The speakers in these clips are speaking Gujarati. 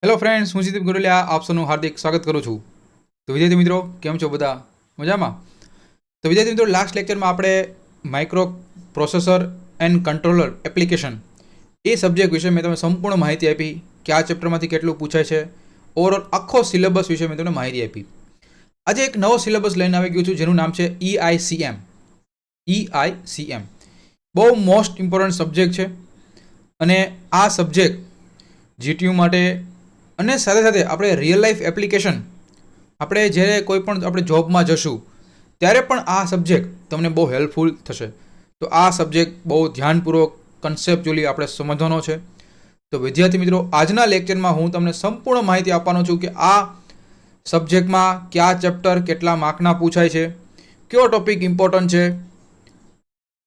હેલો ફ્રેન્ડ્સ, હું જીતીપ ગોરલિયા આપ સૌનું હાર્દિક સ્વાગત કરું છું. તો વિદ્યાર્થી મિત્રો, કેમ છો બધા? મજામાં? તો વિદ્યાર્થી મિત્રો, લાસ્ટ લેક્ચરમાં આપણે micro processor and controller application A subject વિશે મેં તમને સંપૂર્ણ માહિતી આપી કે આ ચેપ્ટરમાંથી કેટલું પૂછાય છે. ઓવરઓલ આખો સિલેબસ વિશે મેં તમને માહિતી આપી. આજે એક નવો સિલેબસ લઈને આવી ગયું છું જેનું નામ છે EICM. EICM બહુ મોસ્ટ ઇમ્પોર્ટન્ટ સબ્જેક્ટ છે અને આ સબ્જેક્ટ GTU માટે અને સાથે સાથે આપણે રિયલ લાઈફ એપ્લિકેશન આપણે જ્યારે કોઈ પણ આપણે જોબમાં જશું ત્યારે પણ આ સબ્જેક્ટ તમને બહુ હેલ્પફુલ થશે. તો આ સબ્જેક્ટ બહુ ધ્યાનપૂર્વક કન્સેપ્ચ્યુઅલી આપણે સમજવાનો છે. તો વિદ્યાર્થી મિત્રો, આજના લેક્ચરમાં હું તમને સંપૂર્ણ માહિતી આપવાનો છું કે આ સબ્જેક્ટમાં કયા ચેપ્ટર કેટલા માર્કના પૂછાય છે, કયો ટોપિક ઇમ્પોર્ટન્ટ છે,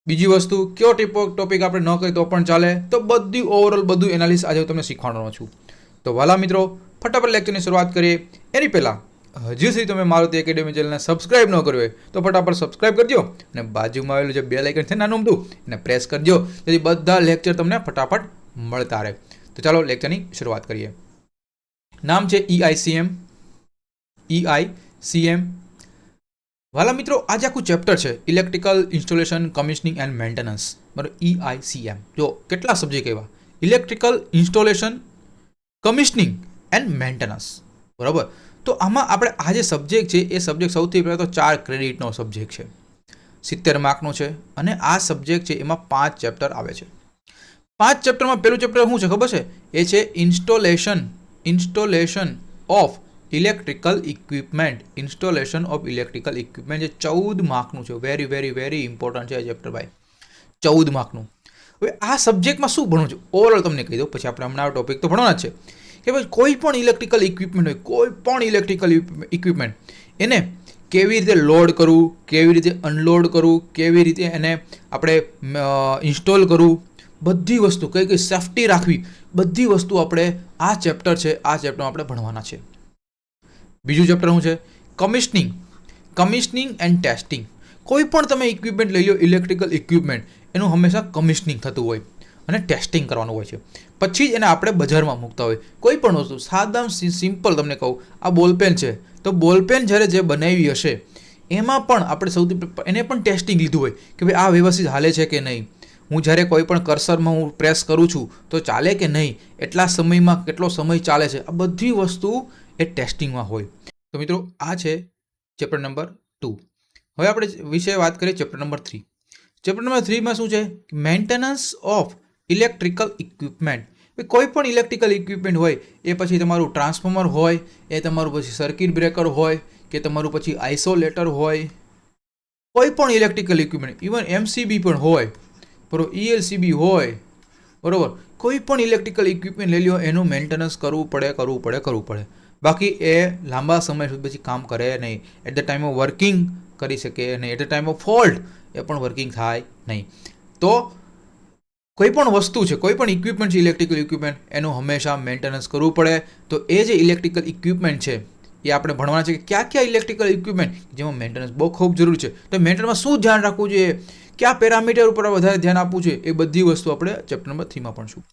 બીજી વસ્તુ કયો ટોપિક આપણે ન કરીએ તો પણ ચાલે. તો બધી ઓવરઓલ બધું એનાલિસિસ આજે હું તમને શીખવાડવાનો છું. તો વાલા મિત્રો, ફટાફટ લેક્ચરની શરૂઆત કરીએ. એની પહેલાં હજી સુધી તમે મારુતિ એકેડેમી ચેનલને સબસ્ક્રાઇબ ન કર્યું હોય તો ફટાફટ સબસ્ક્રાઇબ કરજો અને બાજુમાં આવેલું જે બેલ આઇકન છે નાનું અમથું એને પ્રેસ કરજો, જેથી બધા લેક્ચર તમને ફટાફટ મળતા રહે. તો ચાલો લેક્ચરની શરૂઆત કરીએ. નામ છે EICM. વાલા મિત્રો, આજે આખું ચેપ્ટર છે electrical installation, commissioning and maintenance. બરાબર, EICM. જો કેટલા સબ્જેક્ટ એવા: electrical installation, commissioning and maintenance. બરાબર. તો આમાં આપણે આ જે સબ્જેક્ટ છે એ સબ્જેક્ટ સૌથી પહેલાં તો 4 ક્રેડિટનો સબ્જેક્ટ છે, 70 માર્કનો છે અને આ સબ્જેક્ટ છે એમાં 5 ચેપ્ટર આવે છે. 5 ચેપ્ટરમાં પહેલું ચેપ્ટર શું છે ખબર છે? એ છે installation of electrical equipment. Installation of electrical equipment જે 14 માર્કનું છે. વેરી વેરી વેરી ઇમ્પોર્ટન્ટ છે આ ચેપ્ટર ભાઈ, 14 માર્કનું. હવે આ સબ્જેક્ટમાં શું ભણવું છે ઓવરઓલ તમને કહી દઉં, પછી આપણે હમણાં ટોપિક તો ભણવાના જ છે કે ભાઈ કોઈ પણ ઇલેક્ટ્રિકલ ઇક્વિપમેન્ટ હોય, કોઈ પણ ઇલેક્ટ્રિકલ ઇક્વિપમેન્ટ એને કેવી રીતે લોડ કરવું, કેવી રીતે અનલોડ કરવું, કેવી રીતે એને આપણે ઇન્સ્ટોલ કરવું, બધી વસ્તુ કઈ કઈ સેફટી રાખવી, બધી વસ્તુ આપણે આ ચેપ્ટર છે આ ચેપ્ટરમાં આપણે ભણવાના છે. બીજું ચેપ્ટર શું છે? Commissioning and testing. કોઈ પણ તમે ઇક્વિપમેન્ટ લઈ લો, ઇલેક્ટ્રિકલ ઇક્વિપમેન્ટ, એનું હંમેશા કમિશનિંગ થતું હોય અને ટેસ્ટિંગ કરવાનું હોય છે. પછી જ એને આપણે બજારમાં મૂકતા હોય. કોઈ પણ વસ્તુ સાદામાં સિમ્પલ તમને કહું, આ બોલપેન છે તો બોલપેન જ્યારે જે બનાવી હશે એમાં પણ આપણે સૌથી એને પણ ટેસ્ટિંગ લીધું હોય કે ભાઈ આ વ્યવસ્થિત હાલે છે કે નહીં. હું જ્યારે કોઈ પણ કર્સરમાં હું પ્રેસ કરું છું તો ચાલે કે નહીં, એટલા સમયમાં કેટલો સમય ચાલે છે, આ બધી વસ્તુ એ ટેસ્ટિંગમાં હોય. તો મિત્રો, આ છે ચેપ્ટર નંબર 2. હવે આપણે વિશે વાત કરીએ ચેપ્ટર નંબર 3. ચેપ્ટર નંબર 3માં શું છે? Maintenance of electrical equipment. કોઈ પણ ઇલેક્ટ્રિકલ ઇક્વિપમેન્ટ હોય, એ પછી તમારું ટ્રાન્સફોર્મર હોય, એ તમારું પછી સર્કિટ બ્રેકર હોય, કે તમારું પછી આઇસોલેટર હોય, કોઈ પણ ઇલેક્ટ્રિકલ ઇક્વિપમેન્ટ, ઇવન MCB પણ હોય, બરાબર, ELCB હોય, બરાબર, કોઈ પણ ઇલેક્ટ્રિકલ ઇક્વિપમેન્ટ લઈ લો એનું મેન્ટેનન્સ કરવું પડે. બાકી એ લાંબા સમય સુધી પછી કામ કરે નહીં. At the time of working કરી શકે નહીં, at the time of fault એ પણ વર્કિંગ થાય નહીં. તો કોઈ પણ વસ્તુ છે, કોઈ પણ ઇક્વિપમેન્ટ છે ઇલેક્ટ્રિકલ ઇક્વિપમેન્ટ, એનું હંમેશા મેન્ટેનન્સ કરવું પડે. તો એ જે ઇલેક્ટ્રિકલ ઇક્વિપમેન્ટ છે એ આપણે ભણવાના છે કે કયા ઇલેક્ટ્રિકલ ઇક્વિપમેન્ટ જેમાં મેન્ટેનન્સ બહુ ખૂબ જરૂરી છે. તો મેન્ટેનન્સમાં શું ધ્યાન રાખવું જોઈએ, કયા પેરામીટર ઉપર વધારે ધ્યાન આપવું છે, એ બધી વસ્તુ આપણે ચેપ્ટર નંબર 3માં ભણશું.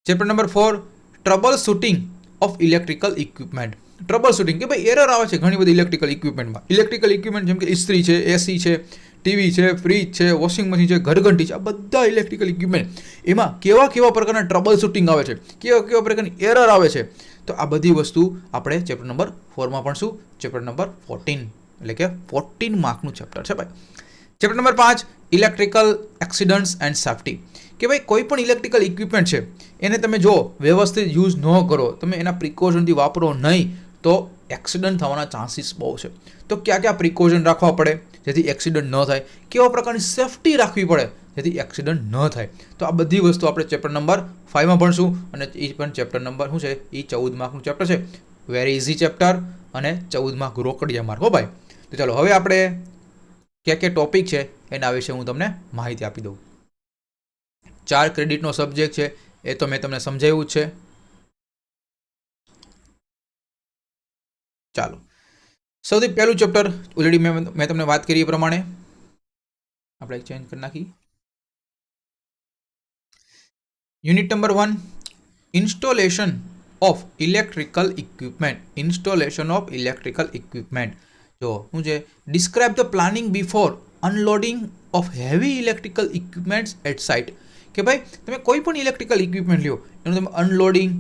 Chapter number 4, troubleshooting of electrical equipment. Trouble shooting કે ભાઈ એરર આવે છે ઘણી બધી ઇલેક્ટ્રિકલ ઇક્વિપમેન્ટમાં. ઇલેક્ટ્રિકલ ઇક્વિપમેન્ટ જેમ કે ઇસ્ત્રી છે, AC છે, ટીવી છે, ફ્રીજ છે, વોશિંગ મશીન છે, ઘરઘંટી છે, આ બધા ઇલેક્ટ્રિકલ ઇક્વિપમેન્ટ એમાં કેવા પ્રકારના ટ્રબલ શૂટિંગ આવે છે, કેવા પ્રકારની એરર આવે છે. તો આ બધી વસ્તુ આપણે ચેપ્ટર નંબર 4માં ભણશું. ચેપ્ટર નંબર 14 એટલે કે 14 માર્કનું ચેપ્ટર છે ભાઈ. Chapter number 5, electrical accidents and safety. કે ભાઈ કોઈ પણ ઇલેક્ટ્રિકલ ઇક્વિપમેન્ટ છે એને તમે જો વ્યવસ્થિત યુઝ ન કરો, તમે એના પ્રિકોશનથી વાપરો નહીં, તો એક્સિડન્ટ થવાના ચાન્સીસ બહુ છે. તો કયા પ્રિકોશન રાખવા પડે જેથી એક્સિડન્ટ ન થાય, કેવા પ્રકારની સેફટી રાખવી પડે જેથી એક્સિડન્ટ ન થાય. તો આ બધી વસ્તુ આપણે ચેપ્ટર નંબર 5માં ભણશું. અને એ પણ ચેપ્ટર નંબર શું છે? એ 14 માર્કનું ચેપ્ટર છે. વેરી ઇઝી ચેપ્ટર અને 14 માર્ક રોકડિયા માર્ક હો ભાઈ. તો ચાલો હવે આપણે કયા ટોપિક છે એના વિશે હું તમને માહિતી આપી દઉં. 4 ક્રેડિટનો સબ્જેક્ટ છે એ તો મેં તમને સમજાવ્યું જ છે. ચાલો, સૌથી પહેલું ચેપ્ટર ઓલરેડી મેં તમને વાત કરી એ પ્રમાણે આપણે ચેન્જ કરી નાખી. Unit number 1, installation of electrical equipment. Installation of electrical equipment. જો શું છે, describe the planning before unloading of heavy electrical equipments at site. કે ભાઈ તમે કોઈ પણ ઇલેક્ટ્રિકલ ઇક્વિપમેન્ટ લ્યો, એનું તમે અનલોડિંગ,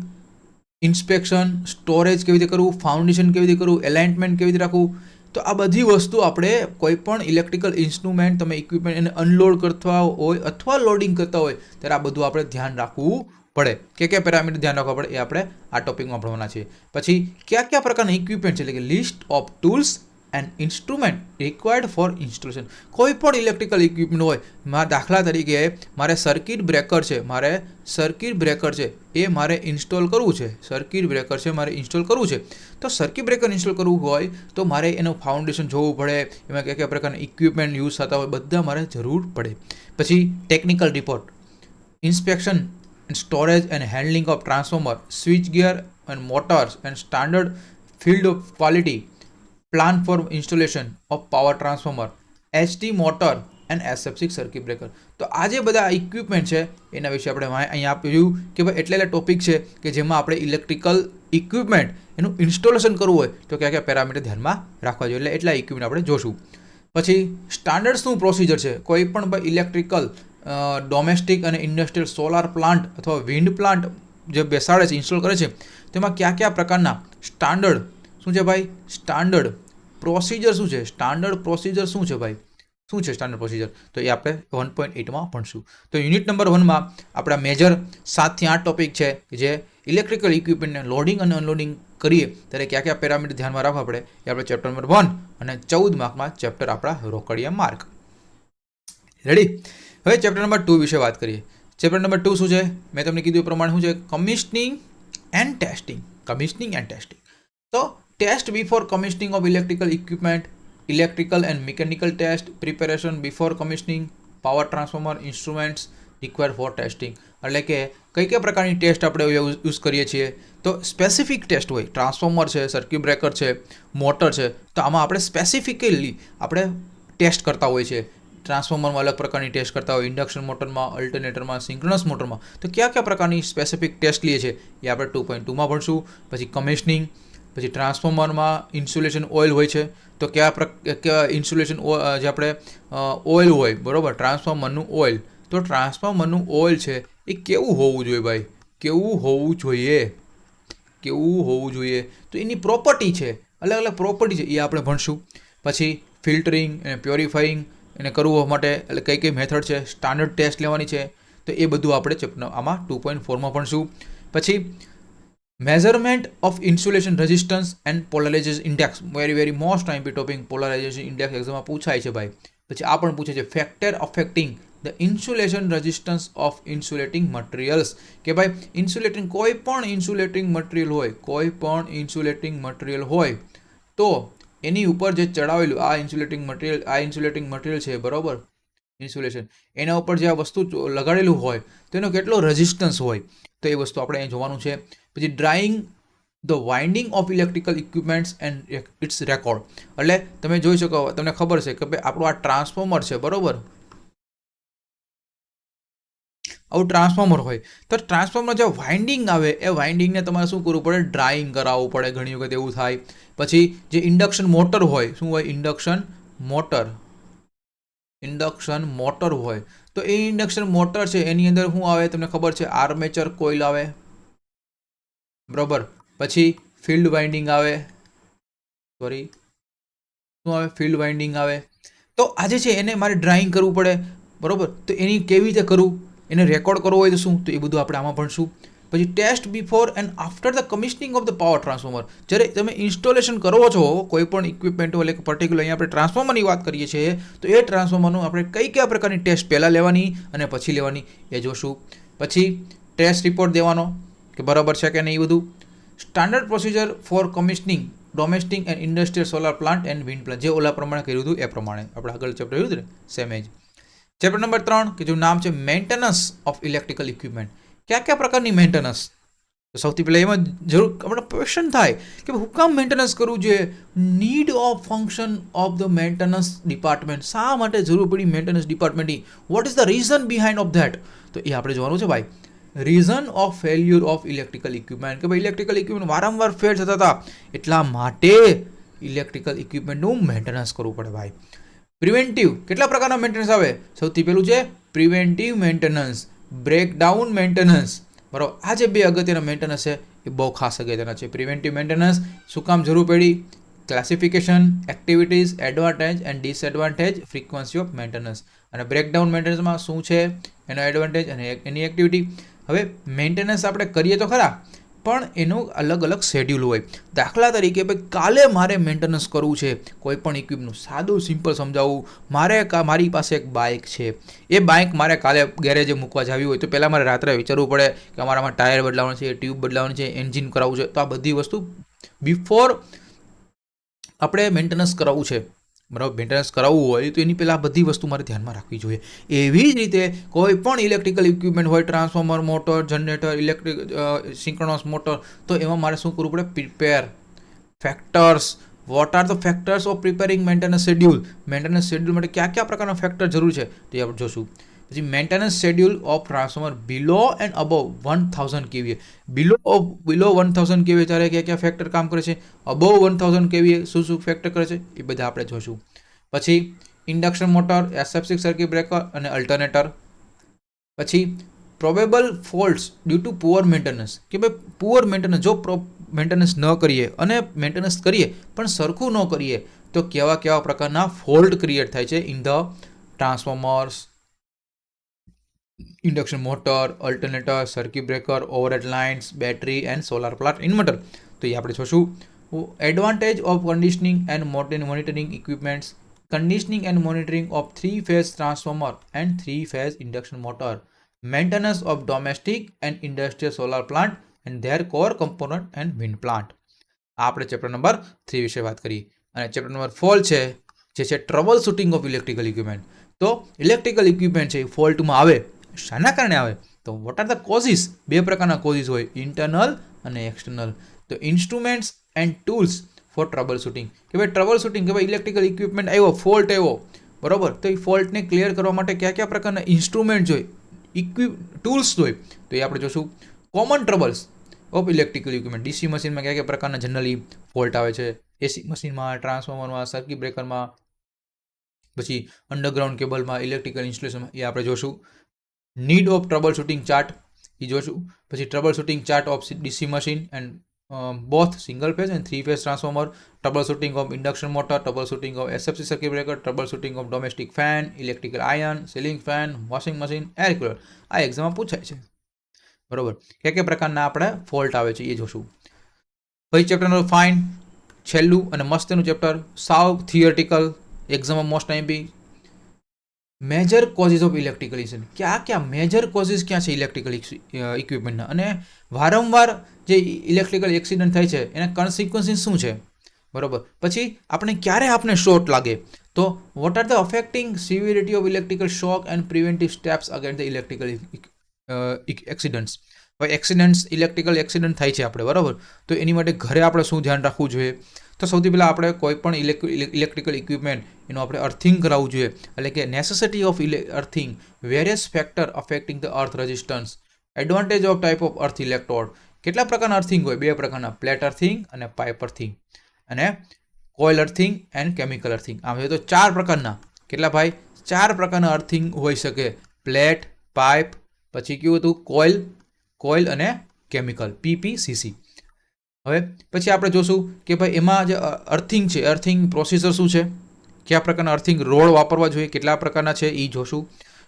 ઇન્સ્પેક્શન, સ્ટોરેજ કેવી રીતે કરવું, ફાઉન્ડેશન કેવી રીતે કરવું, એલાઇનમેન્ટ કેવી રીતે રાખવું. તો આ બધી વસ્તુ આપણે કોઈ પણ ઇલેક્ટ્રિકલ ઇન્સ્ટ્રુમેન્ટ તમે ઇક્વિપમેન્ટ એને અનલોડ કરતા હોય અથવા લોડિંગ કરતા હોય ત્યારે આ બધું આપણે ધ્યાન રાખવું પડે. કે પેરામીટર ધ્યાન રાખવા પડે એ આપણે આ ટોપિકમાં ભણવાના છે. પછી કયા પ્રકારના ઇક્વિપમેન્ટ છે, એટલે કે list of tools and instrument required four installation. કોઈ પણ ઇલેક્ટ્રિકલ ઇક્વિપમેન્ટ હોય, દાખલા તરીકે મારે સર્કિટ બ્રેકર છે, એ મારે ઇન્સ્ટોલ કરવું છે. તો સર્કિટ બ્રેકર ઇન્સ્ટોલ કરવું હોય તો મારે એનું ફાઉન્ડેશન જોવું પડે, એમાં કયા પ્રકારના ઇક્વિપમેન્ટ યુઝ થતા હોય બધા મારે જરૂર પડે. પછી technical report, inspection and storage and handling of transformer, switch gear and motors and standard field of quality, plan four installation of power transformer, HT motor and SF6 circuit breaker. તો આ જે બધા ઇક્વિપમેન્ટ છે એના વિશે આપણે અહીંયા આપ્યું કે ભાઈ એટલે ટોપિક છે કે જેમાં આપણે ઇલેક્ટ્રિકલ ઇક્વિપમેન્ટ એનું ઇન્સ્ટોલેશન કરવું હોય તો કયા પેરામીટર ધ્યાનમાં રાખવા જોઈએ, એટલે એટલા ઇક્વિપમેન્ટ આપણે જોશું. પછી સ્ટાન્ડર્ડ્સનું પ્રોસિજર છે, કોઈ પણ ભાઈ ઇલેક્ટ્રિકલ ડોમેસ્ટિક અને ઇન્ડસ્ટ્રીયલ સોલાર પ્લાન્ટ અથવા વિન્ડ પ્લાન્ટ જે બેસાડે છે, ઇન્સ્ટોલ કરે છે, તેમાં કયા પ્રકારના સ્ટાન્ડર્ડ શું છે ભાઈ, સ્ટાન્ડર્ડ પ્રોસિજર શું છે, સ્ટાન્ડર્ડ પ્રોસિજર તો એ આપણે 1.8માં ભણશું. તો યુનિટ નંબર 1માં આપણા મેજર 7 થી 8 ટોપિક છે જે ઇલેક્ટ્રિકલ ઇક્વિપમેન્ટને લોડિંગ અને અનલોડિંગ કરીએ ત્યારે કયા પેરામીટર ધ્યાનમાં રાખવા પડે એ આપણે ચેપ્ટર નંબર 1 અને 14 માર્કમાં ચેપ્ટર આપણા રોકડિયા માર્ક. રેડી? હવે ચેપ્ટર નંબર 2 વિશે વાત કરીએ. ચેપ્ટર નંબર 2 શું છે, મેં તમને કીધું એ પ્રમાણે શું છે, કમિશનિંગ એન્ડ ટેસ્ટિંગ. તો test before commissioning of electrical equipment, electrical and mechanical test, preparation before commissioning, power transformer instruments required for testing. એટલે કે કઈ પ્રકારની ટેસ્ટ આપણે યુઝ કરીએ છીએ. તો સ્પેસિફિક ટેસ્ટ હોય, ટ્રાન્સફોર્મર છે, સર્કિટ બ્રેકર છે, મોટર છે, તો આમાં આપણે સ્પેસિફિકલી આપણે ટેસ્ટ કરતા હોય છે. ટ્રાન્સફોર્મરમાં અલગ પ્રકારની ટેસ્ટ કરતા હોય, ઇન્ડક્શન મોટરમાં, અલ્ટરનેટરમાં, સિંક્રનસ મોટરમાં. તો કયા પ્રકારની સ્પેસિફિક ટેસ્ટ લઈએ છીએ એ આપણે 2.2માં ભણશું. પછી કમિશનિંગ, પછી ટ્રાન્સફોર્મરમાં ઇન્સ્યુલેશન ઓઇલ હોય છે, તો કયા ઇન્સ્યુલેશન જે આપણે ઓઇલ હોય, બરાબર, ટ્રાન્સફોર્મરનું ઓઇલ. તો ટ્રાન્સફોર્મરનું ઓઇલ છે એ કેવું હોવું જોઈએ ભાઈ, કેવું હોવું જોઈએ. તો એની પ્રોપર્ટી છે, અલગ પ્રોપર્ટી છે, એ આપણે ભણશું. પછી ફિલ્ટરિંગ અને પ્યોરિફાઈંગ એને કરવું માટે એટલે કઈ મેથડ છે, સ્ટાન્ડર્ડ ટેસ્ટ લેવાની છે, તો એ બધું આપણે આમાં 2.4માં ભણશું. પછી measurement of insulation resistance and polarization index, very most IMP topic. Polarization index એક્ઝામમાં પૂછાય છે ભાઈ. પછી આ પણ પૂછે છે factor affecting the insulation resistance of insulating materials. કે ભાઈ ઇન્સ્યુલેટિંગ કોઈ પણ ઇન્સ્યુલેટિંગ મટીરિયલ હોય તો એની ઉપર જે ચડાવેલું આ ઇન્સ્યુલેટિંગ મટીરિયલ છે, બરાબર, ઇન્સ્યુલેશન, એના ઉપર જે આ વસ્તુ લગાડેલું હોય તો એનો કેટલો રેઝિસ્ટન્સ હોય, તો એ વસ્તુ આપણે અહીં જોવાનું છે. પછી drying the winding of electrical equipments and its record. એટલે તમે જોઈ શકો, તમને ખબર છે કે ભાઈ આપણું આ ટ્રાન્સફોર્મર છે, બરાબર, આવું ટ્રાન્સફોર્મર હોય તો ટ્રાન્સફોર્મર જે વાઇન્ડિંગ આવે એ વાઇન્ડિંગને તમારે શું કરવું પડે, ડ્રાઇંગ કરાવવું પડે, ઘણી વખત એવું થાય. પછી જે ઇન્ડક્શન મોટર હોય, શું હોય, ઇન્ડક્શન મોટર હોય તો એ ઇન્ડક્શન મોટર છે એની અંદર શું આવે તમને ખબર છે, આર્મેચર કોઇલ આવે, બરાબર. પછી ફિલ્ડ વાઇન્ડિંગ આવે, ફિલ્ડ વાઇન્ડિંગ આવે. તો આજે છે એને મારે ડ્રાઇંગ કરવું પડે, બરાબર. તો એની કેવી રીતે કરવું, એને રેકોર્ડ કરવો હોય તો શું, તો એ બધું આપણે આમાં ભણશું. પછી test before and after the commissioning of the power transformer. જ્યારે તમે ઇન્સ્ટોલેશન કરો છો કોઈ પણ ઇક્વિપમેન્ટ એટલે કે પર્ટિક્યુલર અહીંયા આપણે ટ્રાન્સફોર્મરની વાત કરીએ છીએ તો એ ટ્રાન્સફોર્મરનું આપણે કયા પ્રકારની ટેસ્ટ પહેલાં લેવાની અને પછી લેવાની એ જોશું. પછી ટેસ્ટ રિપોર્ટ દેવાનો કે બરાબર છે કે નહીં, બધું. Standard procedure for commissioning domestic and industrial solar plant and wind plant, જે ઓલા પ્રમાણે કર્યું હતું એ પ્રમાણે આપણે આગળ ચેપ્ટર જોયું હતું ને, સેમ એજ. ચેપ્ટર નંબર 3 કે જેનું નામ છે મેન્ટેનન્સ ઓફ ઇલેક્ટ્રિકલ ઇક્વિપમેન્ટ. કયા પ્રકારની મેન્ટેનન્સ, તો સૌથી પહેલાં એમાં જરૂર આપણે ક્વેશ્ચન થાય કે હું કામ મેન્ટેનન્સ કરવું જોઈએ, need of function of the maintenance department, શા માટે જરૂર પડી મેન્ટેનન્સ ડિપાર્ટમેન્ટની, what is the reason behind of that, તો એ આપણે જોવાનું છે ભાઈ. Reason of failure of electrical equipment, કે ભાઈ ઇલેક્ટ્રિકલ ઇક્વિપમેન્ટ વારંવાર ફેલ થતા હતા, એટલા માટે ઇલેક્ટ્રિકલ ઇક્વિપમેન્ટનું મેન્ટેનન્સ કરવું પડે ભાઈ. પ્રિવેન્ટિવ, કેટલા પ્રકારના મેન્ટેનન્સ આવે? સૌથી પહેલું છે પ્રિવેન્ટિવ મેન્ટેનન્સ, બ્રેકડાઉન મેન્ટેનન્સ, બરાબર. આ જે બે અગત્યના મેન્ટેનન્સ છે એ બહુ ખાસ અગત્યના છે. પ્રિવેન્ટિવ મેન્ટેનન્સ શું કામ જરૂર પડી? Classification, activities, advantage and disadvantage, frequency of maintenance. અને બ્રેકડાઉન મેન્ટેનન્સમાં શું છે, એનો એડવાન્ટેજ અને એની એક્ટિવિટી. હવે મેન્ટેનન્સ આપણે કરીએ તો ખરા, પણ એનું અલગ અલગ શેડ્યુલ હોય. દાખલા તરીકે ભાઈ કાલે મારે મેન્ટેનન્સ કરવું છે કોઈ પણ ઇક્વિપનું, સાદું સિમ્પલ સમજાવું. મારી પાસે એક બાઇક છે, એ બાઇક મારે કાલે ગેરેજે મૂકવા જવી હોય તો પહેલાં મારે રાત્રે વિચારવું પડે કે અમારામાં ટાયર બદલાવવાનું છે, ટ્યુબ બદલાવવાનું છે, એન્જિન કરાવવું છે. તો આ બધી વસ્તુ બિફોર આપણે મેન્ટેનન્સ કરાવવું છે, બરાબર. મેન્ટેનન્સ કરાવવું હોય તો એની પહેલાં બધી વસ્તુ મારે ધ્યાનમાં રાખવી જોઈએ. એવી જ રીતે કોઈ પણ ઇલેક્ટ્રિકલ ઇક્વિપમેન્ટ હોય, transformer, motor, generator, electric synchronous motor, તો એમાં મારે શું કરવું પડે? Prepare factors. Vote are the factors of preparing maintenance schedule? Maintenance schedule માટે કયા કયા પ્રકારના ફેક્ટર જરૂર છે તે આપણે જોશું. પછી maintenance schedule of transformer below and above 1000 kVA. Below 1000 kVA ત્યારે કયા કયા ફેક્ટર કામ કરે છે? અબવ 1000 kVA શું ફેક્ટર કરે છે એ બધા આપણે જોશું. પછી induction motor, SF6 circuit breaker અને અલ્ટરનેટર. પછી probable faults due to poor maintenance, કે ભાઈ પુઅર મેન્ટેનન્સ, જો મેન્ટેનન્સ ન કરીએ અને મેન્ટેનન્સ કરીએ પણ સરખું ન કરીએ તો કેવા કેવા પ્રકારના ફોલ્ટ ક્રિએટ થાય છે in the transformers, induction motor, alternator, circuit breaker, overhead lines, battery and solar plant inverter. તો એ આપણે જોશું. Advantage of conditioning and monitoring equipments, conditioning and monitoring of 3-phase transformer and 3-phase induction motor, maintenance of domestic and industrial solar plant and there core component and wind plant. આપણે ચેપ્ટર નંબર 3 વિશે વાત કરી. અને ચેપ્ટર નંબર 4 છે જે છે trouble shooting of electrical equipment. તો ઇલેક્ટ્રિકલ ઇક્વિપમેન્ટ છે એ ફોલ્ટમાં આવે, શાના કારણે આવે? તો વોટ આર ધ કોઝિસ? બે પ્રકારના કોઝિસ હોય, ઇન્ટરનલ અને એક્સટર્નલ. તો instruments and tools for trouble shooting, કે ભાઈ ટ્રબલ શૂટિંગ, કે ભાઈ ઇલેક્ટ્રિકલ ઇક્વિપમેન્ટ આવ્યો, ફોલ્ટ આવ્યો, બરાબર, તો એ ફોલ્ટને ક્લિયર કરવા માટે કયા કયા પ્રકારના ઇન્સ્ટ્રુમેન્ટ હોય, ટૂલ્સ હોય, તો એ આપણે જોશું. Common troubles of electrical equipment, DC મશીનમાં કયા કયા પ્રકારના જનરલી ફોલ્ટ આવે છે, એસી મશીનમાં, ટ્રાન્સફોર્મરમાં, સર્કિટ બ્રેકરમાં, પછી અંડરગ્રાઉન્ડ કેબલમાં, ઇલેક્ટ્રિકલ ઇન્સ્ટોલેશનમાં, એ આપણે જોશું. Need of troubleshooting chart એ જોશું. પછી troubleshooting chart of DC machine and both single phase and 3-phase transformer, troubleshooting of induction motor, troubleshooting of SF6 circuit breaker, troubleshooting of domestic fan, electrical iron, ceiling fan, washing machine, air cooler. આ એક્ઝામમાં પૂછાય છે, બરોબર. કયા કયા પ્રકારના આપણે ફોલ્ટ આવે છે એ જોશું. પછી ચેપ્ટર નંબર 5 છેલ્લું અને મસ્તનું ચેપ્ટર, સાવ થિયરિટિકલ, એક્ઝામમાં most time major causes of electrical equipment. ક્યાં મેજર કોઝિસ ક્યાં છે ઇલેક્ટ્રિકલ ઇક્વિપમેન્ટના, અને વારંવાર જે ઇલેક્ટ્રિકલ એક્સિડન્ટ થાય છે એના કન્સિક્વન્સીસ શું છે, બરોબર. પછી આપણે શોર્ટ લાગે તો what are the affecting severity of electrical shock and preventive steps against the electrical accidents. હવે ઇલેક્ટ્રિકલ એક્સિડન્ટ થાય છે આપણે, બરાબર, તો એની માટે ઘરે આપણે શું ધ્યાન રાખવું જોઈએ? તો સૌથી પહેલાં આપણે કોઈ પણ ઇલેક્ટ્રિકલ ઇક્વિપમેન્ટ એનું આપણે અર્થિંગ કરાવવું જોઈએ, એટલે કે necessity of earthing, various factor affecting the earth resistance, advantage of type of earth electrode. કેટલા પ્રકારના અર્થિંગ હોય? બે પ્રકારના, પ્લેટ અર્થિંગ અને પાઇપ અર્થિંગ, અને coil earthing and chemical earthing. આમ જોઈએ તો 4 પ્રકારના, કેટલા ભાઈ? 4 પ્રકારના અર્થિંગ હોઈ શકે, પ્લેટ, પાઇપ, પછી કેવું હતું કોઇલ અને કેમિકલ, PPCC. હવે પછી આપણે જોશું કે ભાઈ એમાં જે અર્થિંગ છે, અર્થિંગ પ્રોસીજર શું છે, કયા પ્રકારના અર્થિંગ રોડ વાપરવા જોઈએ, કેટલા પ્રકારના છે એ જોશું.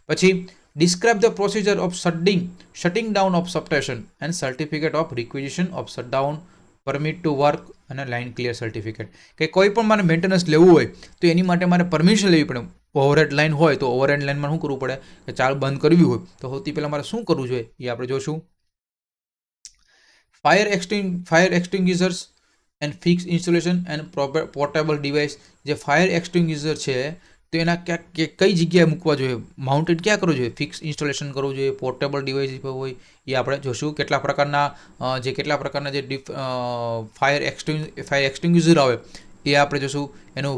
પછી describe the procedure of shutting down of substation and certificate of requisition of shutdown, permit to work અને લાઇન ક્લિયર સર્ટિફિકેટ. કે કોઈ પણ મારે મેન્ટેનન્સ લેવું હોય તો એની માટે મારે પરમિશન લેવી પડે. ઓવરહેડ લાઇન હોય તો ઓવરહેડ લાઇનમાં શું કરવું પડે, કે ચાલ બંધ કરવી હોય તો સૌથી પહેલાં મારે શું કરવું જોઈએ એ આપણે જોશું. Fire extinguishers and fix installation and portable device. જે ફાયર એક્સટિંગ્વિશર છે તો એના કઈ જગ્યાએ મૂકવા જોઈએ, માઉન્ટેડ ક્યાં કરવું જોઈએ, ફિક્સ ઇન્સ્ટોલેશન કરવું જોઈએ, પોર્ટેબલ ડિવાઇસ હોય એ આપણે જોશું. કેટલા પ્રકારના જે ફાયર એક્સટિંગ્વિશર આવે એ આપણે જોશું. એનું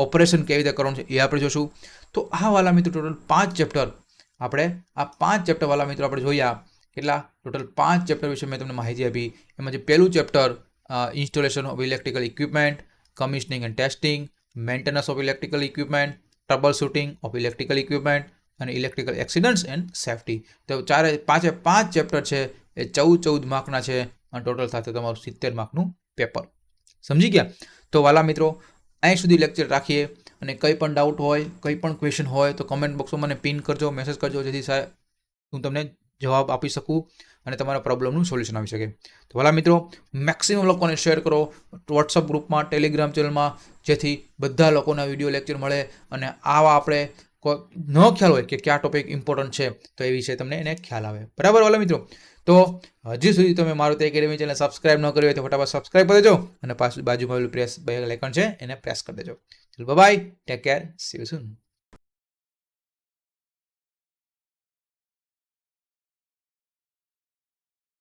ઓપરેશન કેવી રીતે કરવાનું છે એ આપણે જોશું. તો આ વાલા મિત્રો ટોટલ 5 ચેપ્ટર આપણે જોયા કેટલા ટોટલ 5 ચેપ્ટર વિશે મેં તમને માહિતી આપી. એમાં જે પહેલું chapter installation of electrical equipment, commissioning and testing, maintenance of electrical equipment, troubleshooting of electrical equipment અને ઇલેક્ટ્રિકલ એક્સિડન્ટ્સ એન્ડ સેફ્ટી. તો પાંચે 5 ચેપ્ટર છે એ 14 માર્કના છે અને ટોટલ સાથે તમારું 70 માર્કનું પેપર. સમજી ગયા? તો વાલા મિત્રો, અહીં સુધી લેક્ચર રાખીએ અને કંઈ પણ ડાઉટ હોય, કંઈ પણ ક્વેશ્ચન હોય તો કમેન્ટ બોક્સમાં મને પિન કરજો, મેસેજ કરજો, જેથી હું તમને જવાબ આપી શકું અને તમારા પ્રોબ્લેમનું સોલ્યુશન આવી શકે. તો વાલા મિત્રો, મેક્સિમમ લોકોને શેર કરો વોટ્સઅપ ગ્રુપમાં, ટેલિગ્રામ ચેનલમાં, જેથી બધા લોકોના વિડીયો લેક્ચર મળે અને આવા આપણે ન ખ્યાલ હોય કે કયા ટોપિક ઇમ્પોર્ટન્ટ છે તો એ વિશે તમને એને ખ્યાલ આવે. બરાબર વાલા મિત્રો? તો હજી સુધી તમે મારુતિ એકેડમી ચેનલ સબસ્ક્રાઇબ ન કરી હોય તો ફટાફટ સબસ્ક્રાઇબ કરી દેજો અને પાછું બાજુમાં બેલ આઇકન છે એને પ્રેસ કરી દેજો. ચલો bye, take care, see you soon.